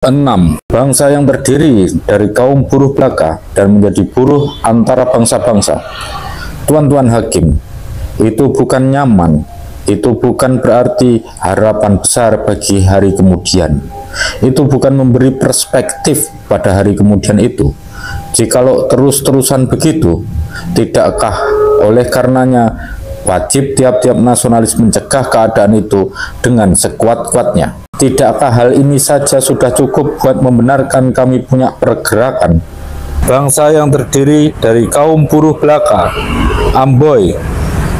6. Bangsa yang terdiri dari kaum buruh belaka dan menjadi buruh antara bangsa-bangsa. Tuan-tuan hakim, itu bukan nyaman, itu bukan berarti harapan besar bagi hari kemudian. Itu bukan memberi perspektif pada hari kemudian itu. Jikalau terus-terusan begitu, tidakkah oleh karenanya wajib tiap-tiap nasionalis mencegah keadaan itu dengan sekuat-kuatnya? Tidakkah hal ini saja sudah cukup buat membenarkan kami punya pergerakan? Bangsa yang terdiri dari kaum buruh belaka, Amboy,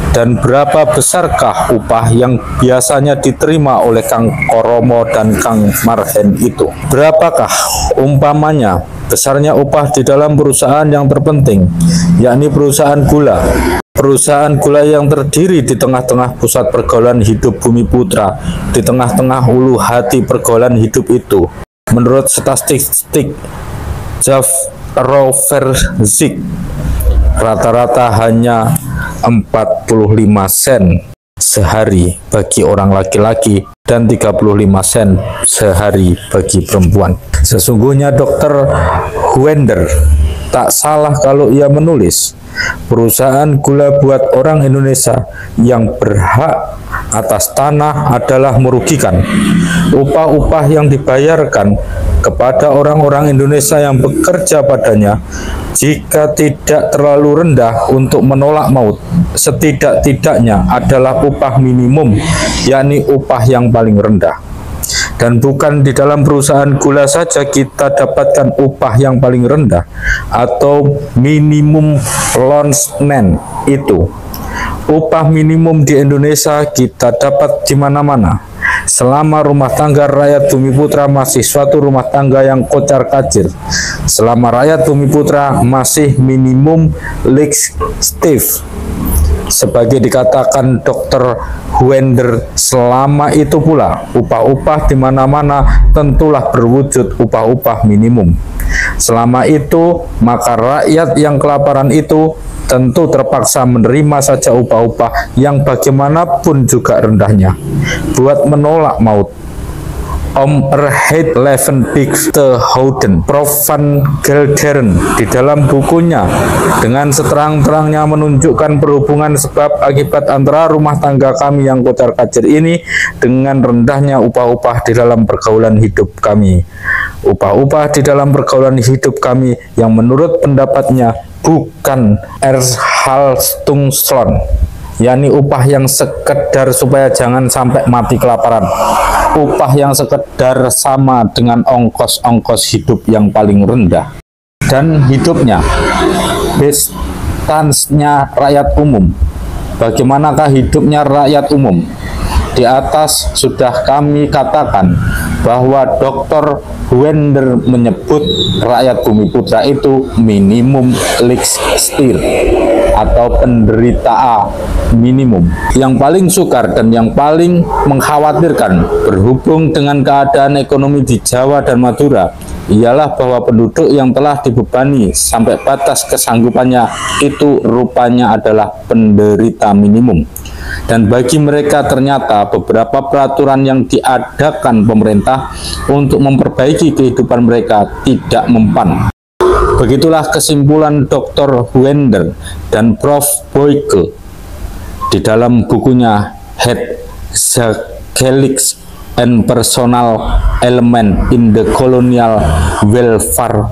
dan berapa besarkah upah yang biasanya diterima oleh Kang Koromo dan Kang Marhen itu? Berapakah umpamanya besarnya upah di dalam perusahaan yang terpenting, yakni perusahaan gula? Perusahaan gula yang terdiri di tengah-tengah pusat pergaulan hidup Bumi Putra, di tengah-tengah ulu hati pergaulan hidup itu. Menurut statistik Jaffroverzik, rata-rata hanya 45 sen sehari bagi orang laki-laki dan 35 sen sehari bagi perempuan. Sesungguhnya Dr. Huender tak salah kalau ia menulis, perusahaan gula buat orang Indonesia yang berhak atas tanah adalah merugikan. Upah-upah yang dibayarkan kepada orang-orang Indonesia yang bekerja padanya, jika tidak terlalu rendah untuk menolak maut, setidak-tidaknya adalah upah minimum, yakni upah yang paling rendah. Dan bukan di dalam perusahaan gula saja kita dapatkan upah yang paling rendah atau minimum longsman itu. Upah minimum di Indonesia kita dapat di mana-mana. Selama rumah tangga rakyat Bumi Putra masih suatu rumah tangga yang kocar-kacir, selama rakyat Bumi Putra masih minimum legislatif, sebagai dikatakan Dr. Huender, selama itu pula upah-upah di mana-mana tentulah berwujud upah-upah minimum. Selama itu maka rakyat yang kelaparan itu tentu terpaksa menerima saja upah-upah yang bagaimanapun juga rendahnya buat menolak maut. Om Erheid Levenbeek te Houden, Prof. van Gelderen, di dalam bukunya dengan seterang-terangnya menunjukkan perhubungan sebab akibat antara rumah tangga kami yang kocar-kacir ini dengan rendahnya upah-upah di dalam pergaulan hidup kami. Upah-upah di dalam pergaulan hidup kami yang menurut pendapatnya bukan Erhaltungslohn, yakni upah yang sekedar supaya jangan sampai mati kelaparan, upah yang sekedar sama dengan ongkos-ongkos hidup yang paling rendah, dan hidupnya bestansnya rakyat umum. Bagaimanakah hidupnya rakyat umum? Di atas sudah kami katakan bahwa Dr. Huender menyebut rakyat Bumi Putra itu minimum legislatif atau penderita minimum. Yang paling sukar dan yang paling mengkhawatirkan berhubung dengan keadaan ekonomi di Jawa dan Madura ialah bahwa penduduk yang telah dibebani sampai batas kesanggupannya itu rupanya adalah penderita minimum. Dan bagi mereka ternyata beberapa peraturan yang diadakan pemerintah untuk memperbaiki kehidupan mereka tidak mempan. Begitulah kesimpulan Dr. Huender dan Prof. Boyke di dalam bukunya Head Zagelix and Personal Element in the Colonial Welfare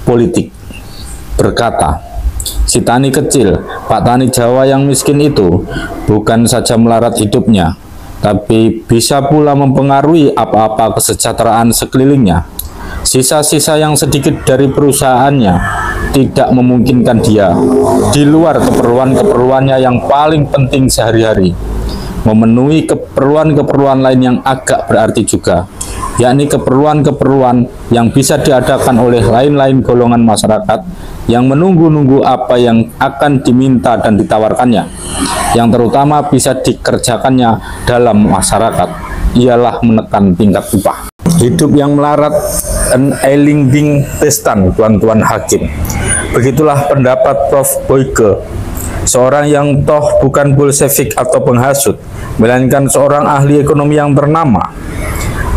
Politik, berkata, si tani kecil, Pak Tani Jawa yang miskin itu bukan saja melarat hidupnya, tapi bisa pula mempengaruhi apa-apa kesejahteraan sekelilingnya. Sisa-sisa yang sedikit dari perusahaannya tidak memungkinkan dia, di luar keperluan-keperluannya yang paling penting sehari-hari, memenuhi keperluan-keperluan lain yang agak berarti juga, yakni keperluan-keperluan yang bisa diadakan oleh lain-lain golongan masyarakat yang menunggu-nunggu apa yang akan diminta dan ditawarkannya, yang terutama bisa dikerjakannya dalam masyarakat, ialah menekan tingkat upah. Hidup yang melarat en eling pestan, tuan-tuan hakim. Begitulah pendapat Prof. Boyke, seorang yang toh bukan bolsevik atau penghasut, melainkan seorang ahli ekonomi yang ternama.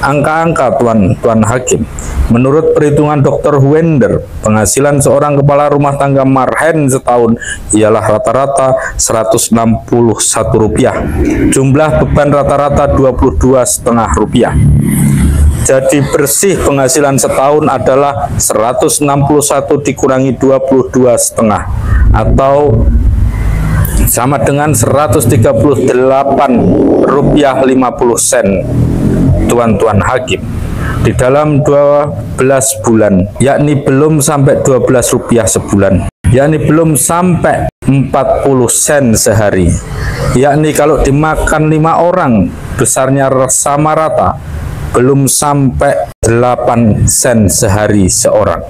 Angka-angka Tuan Hakim. Menurut perhitungan Dr. Wender, penghasilan seorang kepala rumah tangga marhen setahun ialah rata-rata Rp161. Jumlah beban rata-rata Rp22,5. Jadi bersih penghasilan setahun adalah 161 dikurangi 22,5 atau sama dengan Rp138,50 Tuan Hakim di dalam 12 bulan, yakni belum sampai Rp12 sebulan, yakni belum sampai 40 sen sehari, yakni kalau dimakan 5 orang besarnya sama rata belum sampai 8 sen sehari seorang.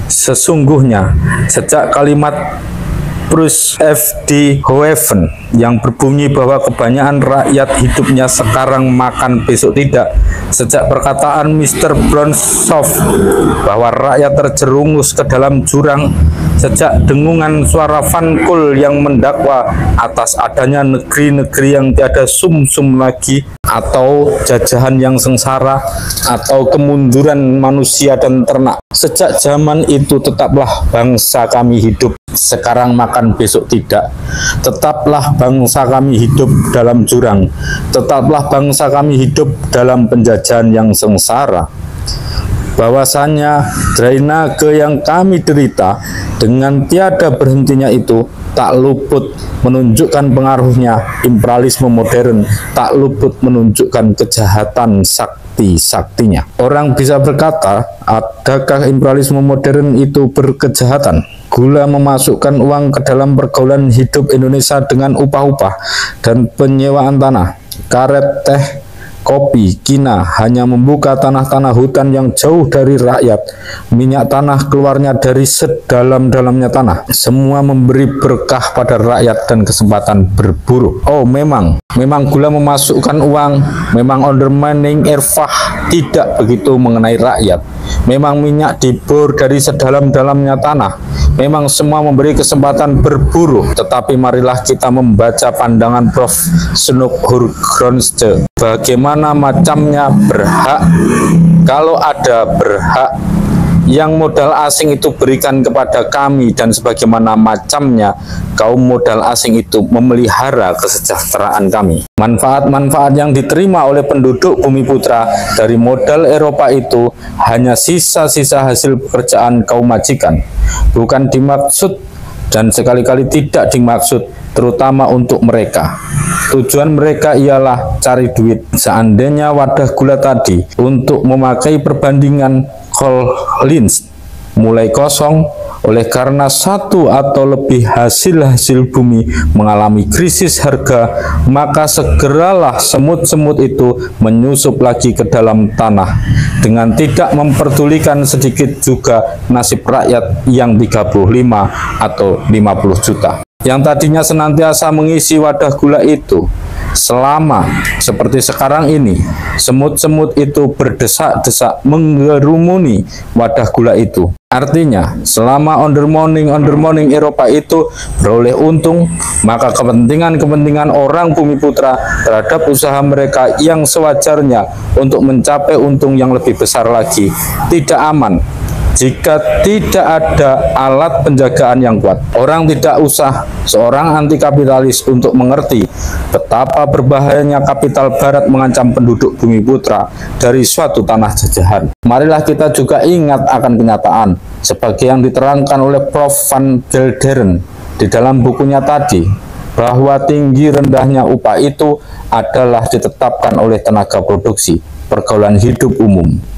Sesungguhnya sejak kalimat Bruce F. D. Hoeven yang berbunyi bahwa kebanyakan rakyat hidupnya sekarang makan besok tidak, sejak perkataan Mr. Bronsov bahwa rakyat terjerumus ke dalam jurang, sejak dengungan suara Van Kool yang mendakwa atas adanya negeri-negeri yang tiada sum-sum lagi, atau jajahan yang sengsara, atau kemunduran manusia dan ternak. Sejak zaman itu tetaplah bangsa kami hidup sekarang makan besok tidak. Tetaplah bangsa kami hidup dalam jurang. Tetaplah bangsa kami hidup dalam penjajahan yang sengsara. Bahwasanya drainase yang kami derita dengan tiada berhentinya itu tak luput menunjukkan pengaruhnya imperialisme modern, tak luput menunjukkan kejahatan sakti-saktinya. Orang bisa berkata, adakah imperialisme modern itu berkejahatan? Gula memasukkan uang ke dalam pergaulan hidup Indonesia dengan upah-upah dan penyewaan tanah, karet, teh, kopi, kina, hanya membuka tanah-tanah hutan yang jauh dari rakyat. Minyak tanah keluarnya dari sedalam-dalamnya tanah. Semua memberi berkah pada rakyat dan kesempatan berburu. Oh, memang gula memasukkan uang, memang undermining Erfah tidak begitu mengenai rakyat. Memang minyak dibor dari sedalam-dalamnya tanah. Memang semua memberi kesempatan berburu. Tetapi marilah kita membaca pandangan Prof. Snoek Hurgronste. Bagaimana macamnya berhak, kalau ada berhak yang modal asing itu berikan kepada kami, dan sebagaimana macamnya kaum modal asing itu memelihara kesejahteraan kami. Manfaat-manfaat yang diterima oleh penduduk Bumi Putra dari modal Eropa itu hanya sisa-sisa hasil pekerjaan kaum majikan, bukan dimaksud dan sekali-kali tidak dimaksud terutama untuk mereka. Tujuan mereka ialah cari duit. Seandainya wadah gula tadi untuk memakai perbandingan Collins mulai kosong oleh karena satu atau lebih hasil-hasil bumi mengalami krisis harga, maka segeralah semut-semut itu menyusup lagi ke dalam tanah dengan tidak memperdulikan sedikit juga nasib rakyat yang 35 atau 50 juta. Yang tadinya senantiasa mengisi wadah gula itu, selama seperti sekarang ini, semut-semut itu berdesak-desak menggerumuni wadah gula itu. Artinya, selama undermining Eropa itu beroleh untung, maka kepentingan orang Bumi Putra terhadap usaha mereka yang sewajarnya untuk mencapai untung yang lebih besar lagi tidak aman jika tidak ada alat penjagaan yang kuat. Orang tidak usah seorang anti kapitalis untuk mengerti betapa berbahayanya kapital barat mengancam penduduk Bumi Putra dari suatu tanah jajahan. Marilah kita juga ingat akan kenyataan sebagai yang diterangkan oleh Prof. Van Gelderen di dalam bukunya tadi, bahwa tinggi rendahnya upah itu adalah ditetapkan oleh tenaga produksi pergaulan hidup umum.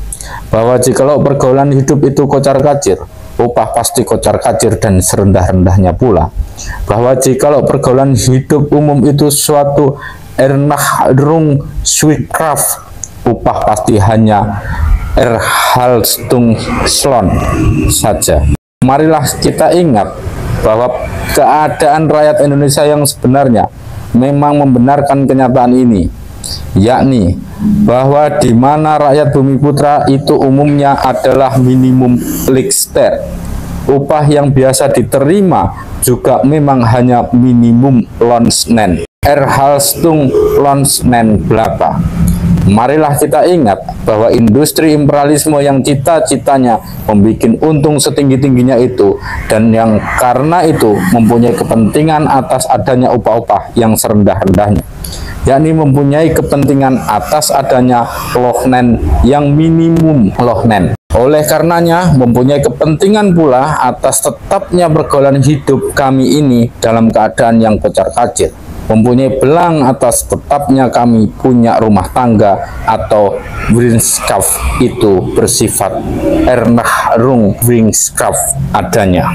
Bahwa jikalau pergaulan hidup itu kocar-kacir, upah pasti kocar-kacir dan serendah-rendahnya pula. Bahwa jikalau pergaulan hidup umum itu suatu Ernährungswirtschaft, upah pasti hanya Erhaltungslohn saja. Marilah kita ingat bahwa keadaan rakyat Indonesia yang sebenarnya memang membenarkan kenyataan ini, yakni bahwa di mana rakyat Bumi Putra itu umumnya adalah minimum Lichster. Upah yang biasa diterima juga memang hanya minimum Lohn, Erhaltungslohn belaka. Marilah kita ingat bahwa industri imperialisme yang cita-citanya membuat untung setinggi-tingginya itu, dan yang karena itu mempunyai kepentingan atas adanya upah-upah yang serendah-rendahnya, yakni mempunyai kepentingan atas adanya lohnen yang minimum lohnen. Oleh karenanya mempunyai kepentingan pula atas tetapnya pergaulan hidup kami ini dalam keadaan yang kocar-kacir, mempunyai belang atas tetapnya kami punya rumah tangga atau vriendschap itu bersifat Ernährung vriendschap adanya.